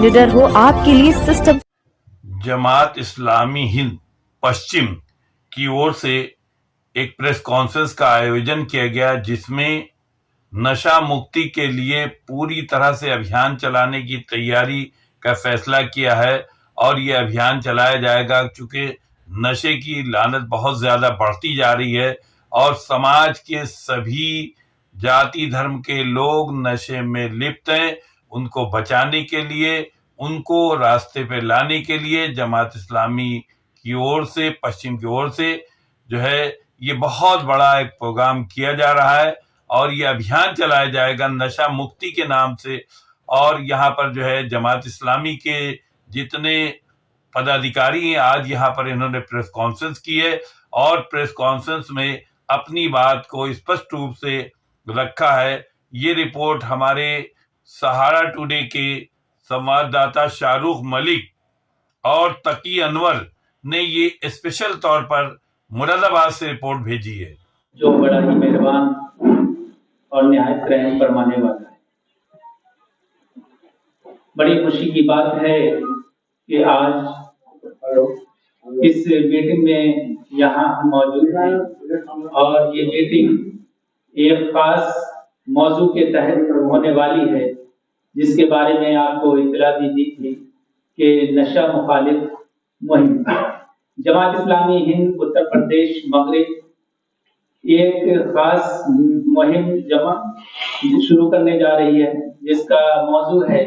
نڈر ہو آپ کے لیے سسٹم۔ جماعت اسلامی ہند پشچم کی اور سے ایک پریس کانفرنس کا آیوجن کیا گیا، جس میں نشہ مکتی کے لیے پوری طرح سے ابھیان چلانے کی تیاری کا فیصلہ کیا ہے، اور یہ ابھیان چلایا جائے گا چونکہ نشے کی لعنت بہت زیادہ بڑھتی جا رہی ہے اور سماج کے سبھی جاتی دھرم کے لوگ نشے میں لپت ہیں۔ ان کو بچانے کے لیے، ان کو راستے پہ لانے کے لیے جماعت اسلامی کی اور سے، پشچم کی اور سے جو ہے یہ بہت بڑا ایک پروگرام کیا جا رہا ہے، اور یہ ابھیان چلایا جائے گا نشہ مکتی کے نام سے۔ اور یہاں پر جو ہے جماعت اسلامی کے جتنے پدادھیکاری ہیں، آج یہاں پر انہوں نے پریس کانفرنس کی ہے، اور پریس کانفرنس میں اپنی بات کو اسپشٹ روپ سے رکھا ہے۔ یہ رپورٹ ہمارے سہارا ٹوڈے کے سنوادداتا شاہ رخ ملک اور تقی انور نے یہ اسپیشل طور پر مراد آباد سے رپورٹ بھیجی ہے، جو بڑا ہی مہربان اور نہایت رحم فرمانے والا ہے۔ بڑی خوشی کی بات ہے کہ آج اس میٹنگ میں یہاں ہم موجود ہیں، اور یہ میٹنگ ایک خاص موضوع کے تحت ہونے والی ہے، جس کے بارے میں آپ کو اطلاع دی گئی تھی کہ نشہ مخالف مہم۔ جماعت اسلامی ہند اتر پردیش مغرب ایک خاص مہم شروع کرنے جا رہی ہے، جس کا موضوع ہے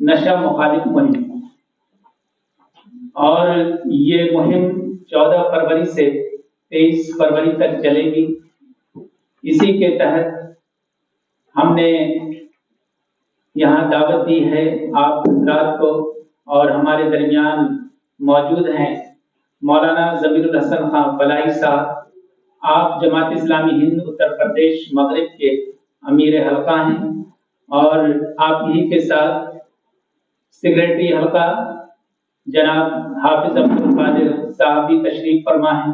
نشہ مخالف مہم، اور یہ مہم 14 فروری سے 23 فروری تک چلے گی۔ اسی کے تحت ہم نے یہاں دعوت دی ہے آپ حضرات کو، اور ہمارے درمیان موجود ہیں مولانا ضمیر الحسن خان فلاحی صاحب۔ آپ جماعت اسلامی ہند اتر پردیش مغرب کے امیر حلقہ ہیں، اور آپ ہی کے ساتھ سیکریٹری حلقہ جناب حافظ عبد القادر صاحب بھی تشریف فرما ہیں۔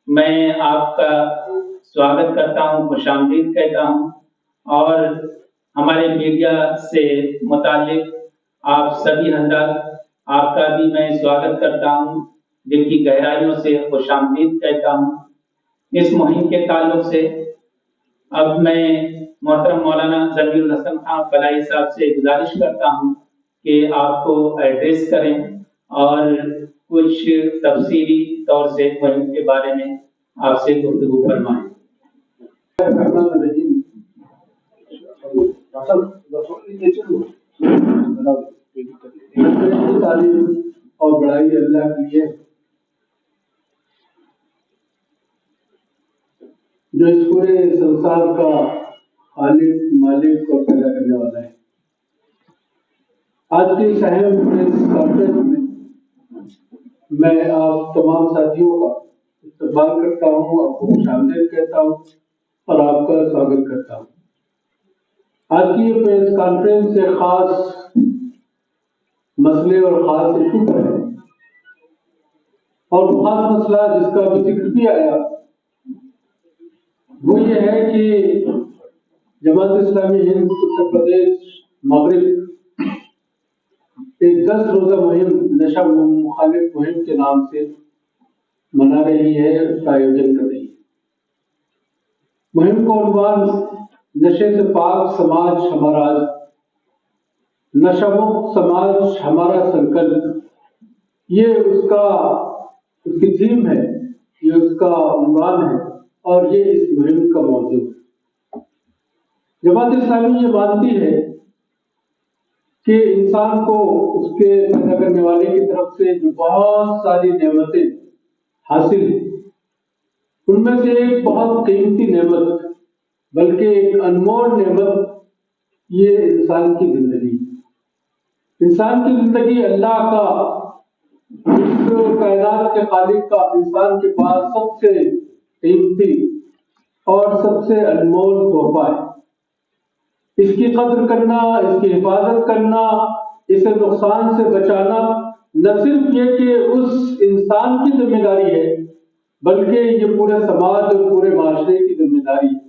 میں آپ کا سواگت کرتا ہوں، خوش آمدید کہتا ہوں، اور ہمارے میڈیا سے متعلق آپ سبھی حضرات، آپ کا بھی میں سواگت کرتا ہوں، دل کی گہرائیوں سے خوش آمدید کہتا ہوں۔ اس مہم کے تعلق سے اب میں محترم مولانا ضمیر الحسن خان فلاحی صاحب سے گزارش کرتا ہوں کہ آپ کو ایڈریس کریں اور کچھ تفصیلی طور سے مہم کے بارے میں آپ سے گفتگو فرمائیں۔ تعلیم اور بڑائی اللہ کے لیے جو اس پورے سنسار کا خالق، مالک اور پیدا کرنے والا ہے۔ آج کی اس اہم پریس کانفرنس میں میں آپ تمام ساتھیوں کا استقبال کرتا ہوں، آپ کو خوش آمدید کہتا ہوں اور آپ کا سواگت کرتا ہوں۔ آج کی یہ پریس کانفرنس سے خاص مسئلے اور خاص ایشو پر ہے، اور خاص مسئلہ جس کا بھی ذکر بھی آیا وہ یہ ہے کہ جماعت اسلامی ہند اتر پردیش مغرب ایک 10 روزہ مہم نشہ مخالف مہم کے نام سے منا رہی ہے، اس کا آیوجن کر رہی ہے۔ مہم کا عنوان نشے سے پاک سماج ہمارا، نشہ مکت سماج ہمارا سنکلپ، یہ اس کی تھیم ہے، یہ اس کا عنوان ہے، اور یہ اس مہم کا موضوع ہے۔ جماعت اسلامی یہ مانتی ہے کہ انسان کو اس کے پیدا کرنے والے کی طرف سے جو بہت ساری نعمتیں حاصل ہیں، ان میں سے ایک بہت قیمتی نعمت، بلکہ ایک انمول نعمت، یہ انسان کی زندگی۔ انسان کی زندگی اللہ کا، اس کائنات کے خالق کا انسان کے پاس سب سے قیمتی اور سب سے انمول تحفہ ہے۔ اس کی قدر کرنا، اس کی حفاظت کرنا، اسے نقصان سے بچانا نہ صرف یہ کہ اس انسان کی ذمہ داری ہے، بلکہ یہ پورے سماج اور پورے معاشرے کی ذمہ داری ہے۔